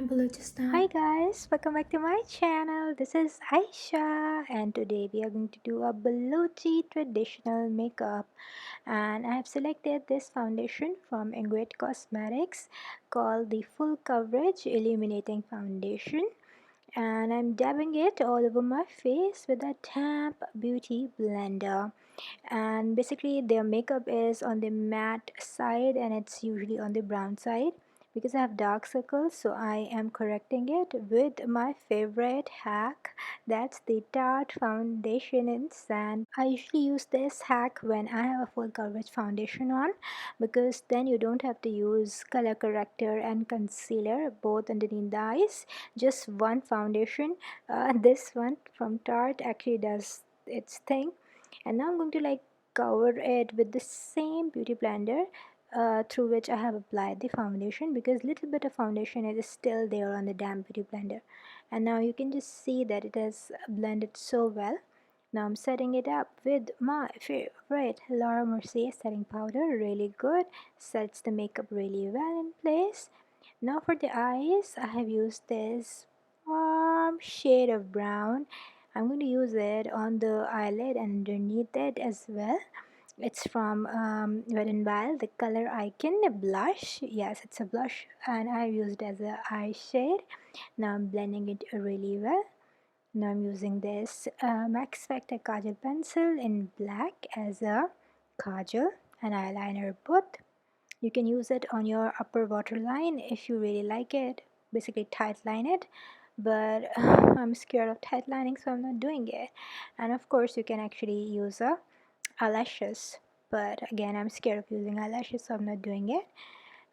Balochi-style. Hi guys, welcome back to my channel. This is Aisha and today we are going to do a Balochi traditional makeup, and I have selected this foundation from Ingrid Cosmetics called the Full Coverage Illuminating Foundation, and I'm dabbing it all over my face with a damp beauty blender. And basically their makeup is on the matte side and it's usually on the brown side. Because I have dark circles, so I am correcting it with my favorite hack, that's the Tarte foundation in sand. I usually use this hack when I have a full coverage foundation on, because then you don't have to use color corrector and concealer both underneath the eyes, just one foundation. This one from Tarte actually does its thing. And now I'm going to cover it with the same beauty blender through which I have applied the foundation, because little bit of foundation is still there on the damp beauty blender. And now you can just see that it has blended so well. Now I'm setting it up with my favorite Laura Mercier setting powder. Really good, sets the makeup really well in place. Now for the eyes, I have used this warm shade of brown. I'm going to use it on the eyelid and underneath it as well. It's from Wet n Wild, the color Icon blush. Yes, it's a blush, and I used it as a eye shade. Now I'm blending it really well. Now I'm using this Max Factor Kajal pencil in black as a kajal and eyeliner both. You can use it on your upper waterline if you really like it. Basically tight line it, but I'm scared of tight lining, so I'm not doing it. And of course you can actually use eyelashes, but again I'm scared of using eyelashes, so I'm not doing it.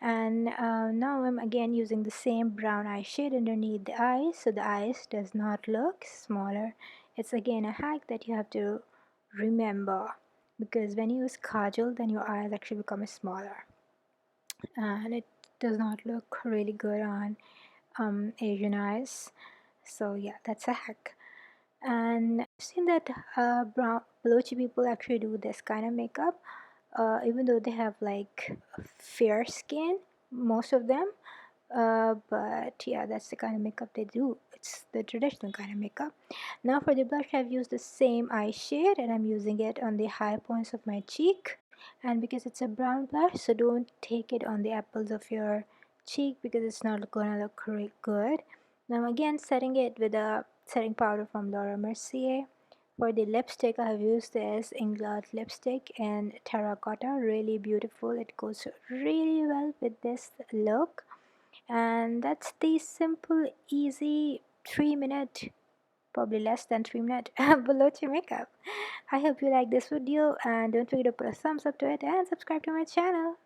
And now I'm again using the same brown eye shade underneath the eyes, so the eyes does not look smaller. It's again a hack that you have to remember, because when you use kajal then your eyes actually become smaller and it does not look really good on Asian eyes. So yeah, that's a hack. And I've seen that brown Balochi people actually do this kind of makeup, even though they have fair skin, most of them. But yeah, that's the kind of makeup they do. It's the traditional kind of makeup. Now for the blush, I've used the same eye shade and I'm using it on the high points of my cheek. And because it's a brown blush, so don't take it on the apples of your cheek, because it's not gonna look really good. Now I'm again setting it with a setting powder from Laura Mercier. For the lipstick, I have used this Inglot lipstick in terracotta. Really beautiful. It goes really well with this look. And that's the simple, easy 3 minute, probably less than 3 minute Balochi makeup. I hope you like this video, and don't forget to put a thumbs up to it and subscribe to my channel.